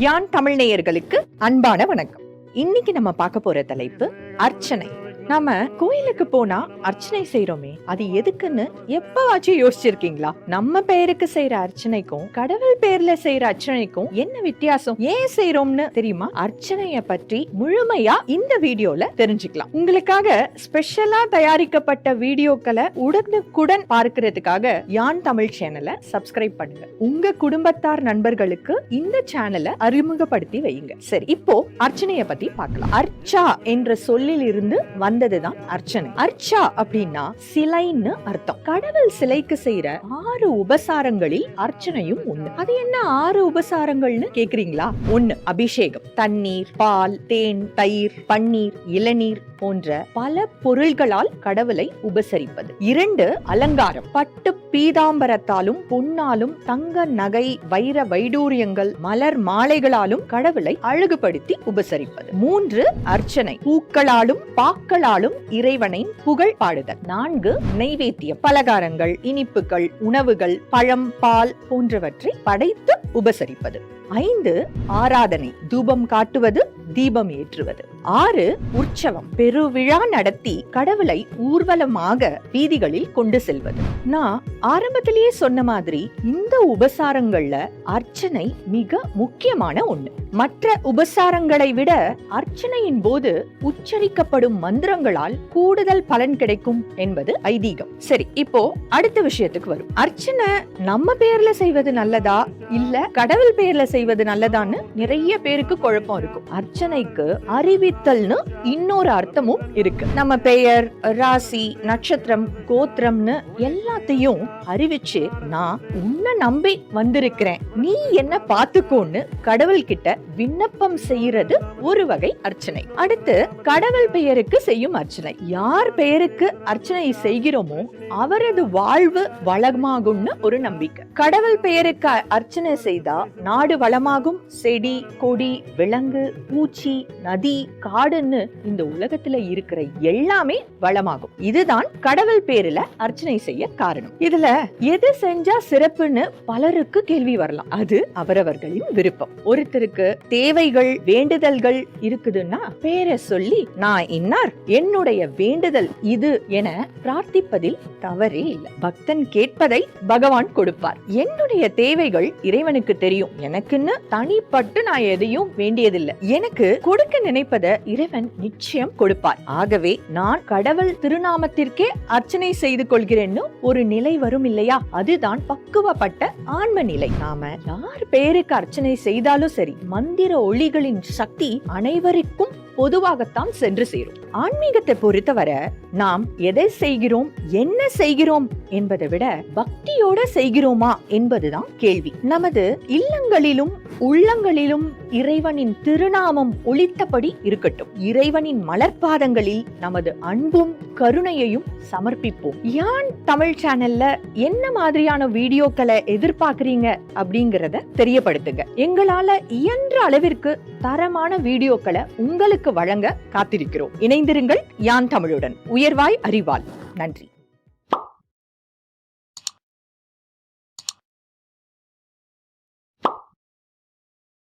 யான் தமிழ் நேயர்களுக்கு அன்பான வணக்கம். இன்னைக்கு நம்ம பார்க்க போற தலைப்பு அர்ச்சனை. நாம கோயிலுக்கு போனா அர்ச்சனை செய்யறோமே, அது எதுக்குன்னு எப்பவாச்சும் யோசிச்சிருக்கீங்களா? நம்ம பேருக்கு செய்யற அர்ச்சனைக்கும் கடவுள் பேர்ல செய்யற அர்ச்சனைக்கும் என்ன வித்தியாசம், ஏன் செய்யறோம்னு தெரியுமா? அர்ச்சனைய பற்றி முழுமையா இந்த வீடியோல தெரிஞ்சுக்கலாம். உங்களுக்காக ஸ்பெஷலா தயாரிக்கப்பட்ட வீடியோக்களை உடனுக்குடன் பார்க்கிறதுக்காக யான் தமிழ் சேனலை சப்ஸ்கிரைப் பண்ணுங்க. உங்க குடும்பத்தார் நண்பர்களுக்கு இந்த சேனலை அறிமுகப்படுத்தி வையுங்க. சரி, இப்போ அர்ச்சனைய பத்தி பார்க்கலாம். அர்ச்சா என்ற சொல்லில் இருந்து வந்ததுதான் அர்ச்சனை. அர்ச்சா அப்படின்னா சிலைன்னு அர்த்தம். கடவுள் சிலைக்கு செய்யற 6 உபசாரங்களில் அர்ச்சனையும் ஒண்ணு. அது என்ன 6 உபசாரங்கள்னு கேக்குறீங்களா? 1 அபிஷேகம், தண்ணீர், பால், தேன், தயிர், பன்னீர், இளநீர் போன்ற பல பொருள்களால் கடவுளை உபசரிப்பது. 2 அலங்காரம், பட்டு பீதாம்பரத்தாலும் பொன்னாலும் தங்க நகை வைர வைடூரியங்கள் மலர் மாலைகளாலும் கடவுளை அழகுபடுத்தி உபசரிப்பது. 3 அர்ச்சனை, பூக்களாலும் பாக்களாலும் இறைவனை புகழ் பாடுதல். 4 நைவேத்தியம், பலகாரங்கள், இனிப்புகள், உணவுகள், பழம், பால் போன்றவற்றை படைத்து உபசரிப்பது. 5 ஆராதனை, தூபம் காட்டுவது, தீபம் ஏற்றுவது. 6 உற்சவம், பெருவிழா நடத்தி கடவுளை ஊர்வலமாக வீதிகளில் கொண்டு செல்வது. நான் ஆரம்பத்திலேயே சொன்ன மாதிரி இந்த உபசாரங்கள்ல அர்ச்சனை மிக முக்கியமான ஒண்ணு. மற்ற உபசாரங்களை விட அர்ச்சனையின் போது உச்சரிக்கப்படும் மந்திரங்களால் கூடுதல் பலன் கிடைக்கும் என்பது ஐதீகம். சரி, இப்போ அடுத்த விஷயத்துக்கு வரும். அர்ச்சனை நம்ம பேர்ல செய்வது நல்லதா இல்ல கடவுள் பேர்ல செய்வது நல்லதான்னு நிறைய பேருக்கு குழப்பம் இருக்கும். அர்ச்சனைக்கு அறிவித்தல்னு இன்னொரு அர்த்தமும் இருக்கு. நம்ம பெயர், ராசி, நட்சத்திரம், கோத்திரம்னு எல்லாத்தையும் அறிவிச்சு நான் உன்னை நம்பி வந்திருக்கிறேன், நீ என்ன பாத்துக்கோன்னு கடவுள் கிட்ட விண்ணப்பம் செய்யறது ஒரு வகை அர்ச்சனை. அடுத்து கடவுள் பெயருக்கு செய்யும் அர்ச்சனை. யார் பெயருக்கு அர்ச்சனை செய்கிறோமோ அவரது வாழ்வு வளமாகும்னு ஒரு நம்பிக்கை. கடவுள் பெயருக்கு அர்ச்சனை செய்தா நாடு வளமாகும், செடி கொடி விலங்கு பூச்சி நதி காடுன்னு இந்த உலகத்துல இருக்கிற எல்லாமே வளமாகும். இதுதான் கடவுள் பேர்ல அர்ச்சனை செய்ய காரணம். இதுல எது செஞ்சா சிறப்புன்னு பலருக்கு கேள்வி வரலாம். அது அவரவர்களின் விருப்பம். ஒருத்தருக்கு தேவைகள் வேண்டுதல்கள் இருக்குதுன்னா பேரை சொல்லி நான் இன்னார், என்னுடைய வேண்டுதல் இது என பிரார்த்திப்பதில் தவறே இல்லை. பக்தன் கேட்பதை பகவான் கொடுப்பார். என்னுடைய தேவைகள் இறைவனுக்கு தெரியும். எனக்குன்னு தனிப்பட்டு நான் எதையும் வேண்டியதில்லை. எனக்கு கொடுக்க நினைப்பதை இறைவன் நிச்சயம் கொடுப்பார். ஆகவே நான் கடவுள் திருநாமத்திற்கே அர்ச்சனை செய்து கொள்கிறேன்னு ஒரு நிலை வரும் இல்லையா? அதுதான் பக்குவப்பட்ட ஆன்ம நிலை. நாம யார் பெயருக்கு அர்ச்சனை செய்தாலும் சரி, மந்திர ஒளிகளின் சக்தி அனைவருக்கும் பொதுவாகத்தான் சென்று சேரும். ஆன்மீகத்தை பொறுத்தவரை நாம் எதை செய்கிறோம், என்ன செய்கிறோம் என்பதை விட பக்தியோட செய்கிறோமா என்பதுதான் கேள்வி. நமது இல்லங்களிலும் உள்ளங்களிலும் இறைவனின் திருநாமம் ஒலித்தபடி இருக்கட்டும். இறைவனின் மலர்பாதங்களில் நமது அன்பும் கருணையையும் சமர்ப்பிப்போம். யான் தமிழ் சேனல்ல என்ன மாதிரியான வீடியோக்களை எதிர்பார்க்கறீங்க அப்படிங்கறத தெரியப்படுத்துங்க. எங்களால இயன்ற அளவிற்கு தரமான வீடியோக்களை உங்களுக்கு வழங்க காத்திருக்கிறோம். இணைந்திருங்கள் யான் தமிழுடன். உயர்வாய் அறிவால். நன்றி.